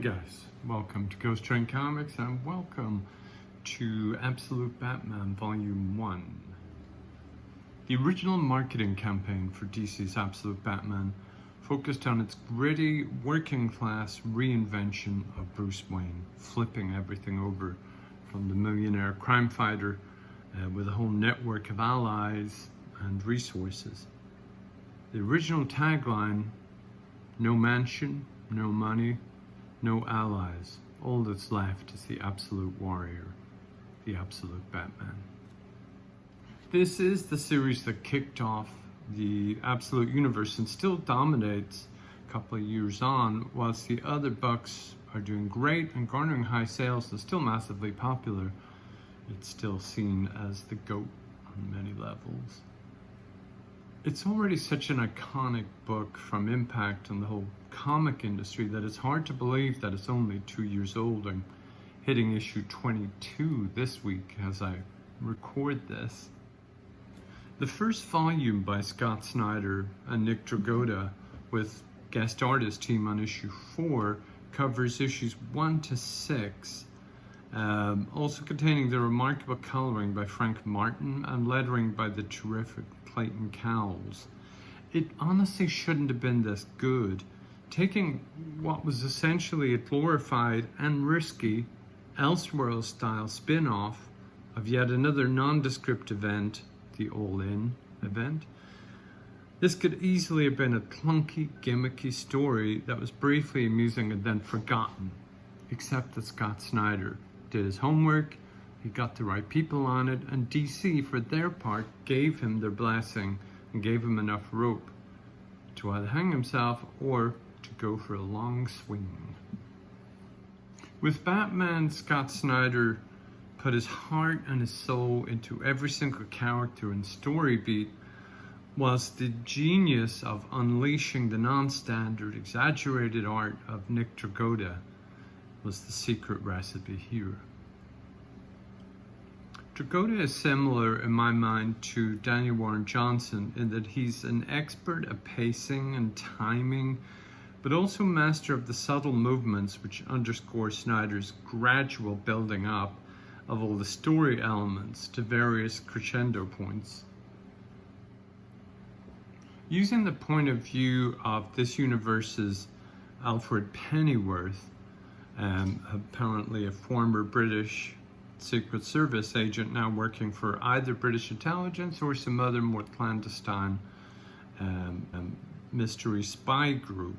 guys, welcome to Ghost Train Comics and welcome to Absolute Batman Volume 1. The original marketing campaign for DC's Absolute Batman focused on its gritty, working-class reinvention of Bruce Wayne, flipping everything over from the millionaire crime fighter with a whole network of allies and resources. The original tagline, no mansion, no money, no allies. All that's left is the absolute warrior, the absolute Batman. This is the series that kicked off the Absolute Universe and still dominates a couple of years on, whilst the other books are doing great and garnering high sales and still massively popular. It's still seen as the GOAT on many levels. It's already such an iconic book from impact on the whole comic industry that it's hard to believe that it's only 2 years old. I'm hitting issue 22 this week as I record this. The first volume by Scott Snyder and Nick Dragotta with guest artist team on issue 4 covers issues 1 to 6, also containing the remarkable coloring by Frank Martin and lettering by the terrific Clayton Cowles. It honestly shouldn't have been this good, taking what was essentially a glorified and risky Elseworlds style spin-off of yet another nondescript event, the All-In event. This could easily have been a clunky, gimmicky story that was briefly amusing and then forgotten, except that Scott Snyder did his homework, he got the right people on it, and DC, for their part, gave him their blessing and gave him enough rope to either hang himself or to go for a long swing. With Batman, Scott Snyder put his heart and his soul into every single character and story beat, whilst the genius of unleashing the non-standard, exaggerated art of Nick Dragotta was the secret recipe here. Dragotta is similar in my mind to Daniel Warren Johnson in that he's an expert at pacing and timing, but also master of the subtle movements which underscore Snyder's gradual building up of all the story elements to various crescendo points. Using the point of view of this universe's Alfred Pennyworth, apparently a former British Secret Service agent now working for either British intelligence or some other more clandestine mystery spy group.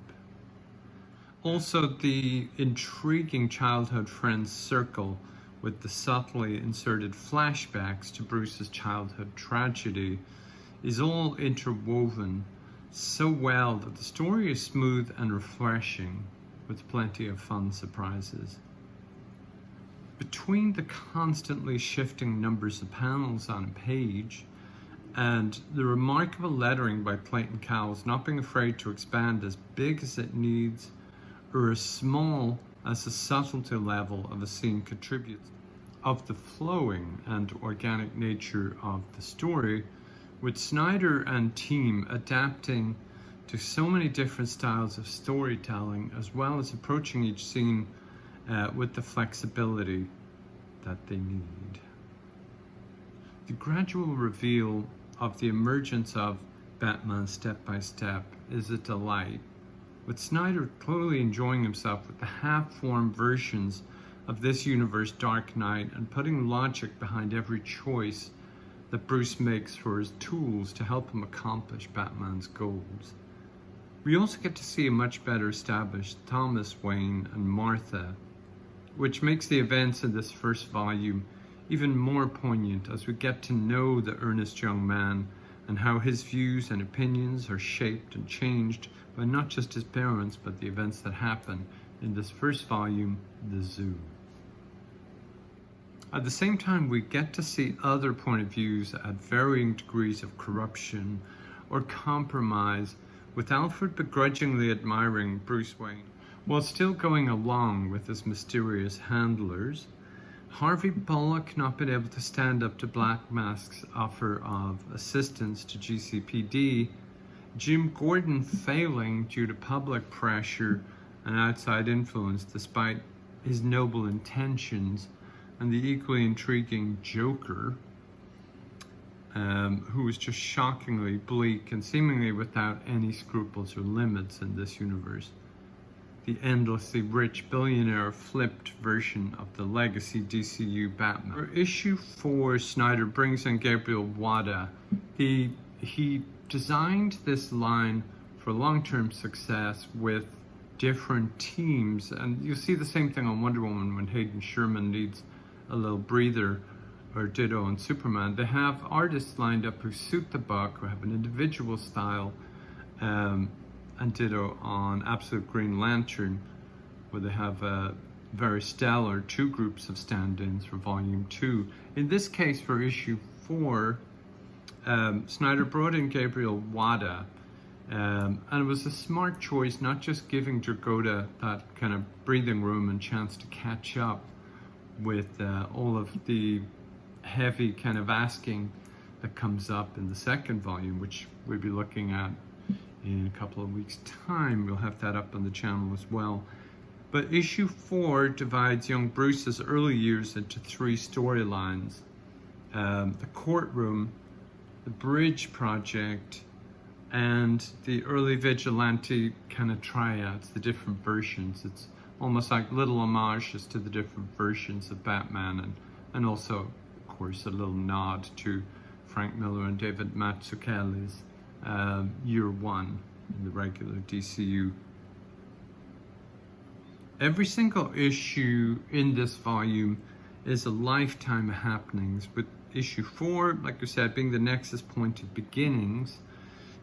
Also, the intriguing childhood friends circle with the subtly inserted flashbacks to Bruce's childhood tragedy is all interwoven so well that the story is smooth and refreshing with plenty of fun surprises. Between the constantly shifting numbers of panels on a page and the remarkable lettering by Clayton Cowles, not being afraid to expand as big as it needs or as small as the subtlety level of a scene contributes, of the flowing and organic nature of the story, with Snyder and team adapting to so many different styles of storytelling, as well as approaching each scene with the flexibility that they need. The gradual reveal of the emergence of Batman step by step is a delight, with Snyder clearly enjoying himself with the half-formed versions of this universe Dark Knight and putting logic behind every choice that Bruce makes for his tools to help him accomplish Batman's goals. We also get to see a much better established Thomas Wayne and Martha, which makes the events in this first volume even more poignant as we get to know the earnest young man and how his views and opinions are shaped and changed by not just his parents but the events that happen in this first volume, The Zoo. At the same time, we get to see other point of views at varying degrees of corruption or compromise, with Alfred begrudgingly admiring Bruce Wayne while still going along with his mysterious handlers, Harvey Bullock not being able to stand up to Black Mask's offer of assistance to GCPD, Jim Gordon failing due to public pressure an outside influence despite his noble intentions, and the equally intriguing Joker, who is just shockingly bleak and seemingly without any scruples or limits in this universe. The endlessly rich billionaire flipped version of the legacy DCU Batman. For issue 4, Snyder brings in Gradual. He designed this line for long-term success with different teams, and you'll see the same thing on Wonder Woman when Hayden Sherman needs a little breather, or ditto on Superman. They have artists lined up who suit the buck, who have an individual style, and ditto on Absolute Green Lantern, where they have a very stellar 2 groups of stand-ins for Volume 2. In this case, for issue 4, Snyder brought in Gabriel Wada, and it was a smart choice, not just giving Dragotta that kind of breathing room and chance to catch up with all of the heavy kind of asking that comes up in the 2nd volume, which we'll be looking at in a couple of weeks' time. We'll have that up on the channel as well. But issue 4 divides young Bruce's early years into 3 storylines. The courtroom, the bridge project, and the early vigilante kind of triads, the different versions. It's almost like little homages to the different versions of Batman, and also, of course, a little nod to Frank Miller and David Mazzucchelli's year 1 in the regular DCU. Every single issue in this volume is a lifetime of happenings, with issue 4, like I said, being the Nexus point of beginnings.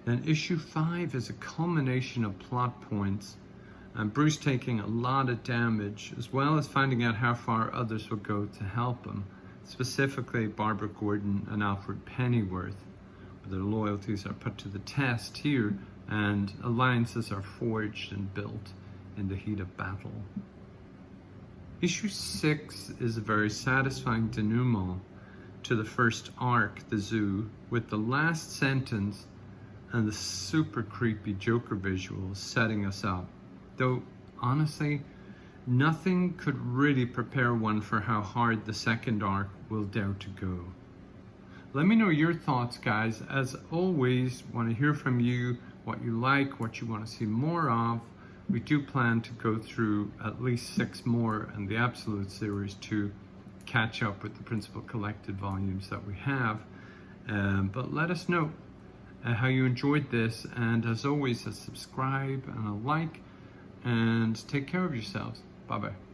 Then issue 5 is a culmination of plot points, and Bruce taking a lot of damage, as well as finding out how far others will go to help him, specifically Barbara Gordon and Alfred Pennyworth. Their loyalties are put to the test here, and alliances are forged and built in the heat of battle. Issue 6 is a very satisfying denouement to the first arc, The Zoo, with the last sentence and the super creepy Joker visuals setting us up. Though, honestly, nothing could really prepare one for how hard the 2nd arc will dare to go. Let me know your thoughts, guys. As always, want to hear from you, what you like, what you want to see more of. We do plan to go through at least 6 more in the Absolute series to catch up with the principal collected volumes that we have. But let us know how you enjoyed this, and as always, a subscribe and a like, and take care of yourselves. Bye-bye.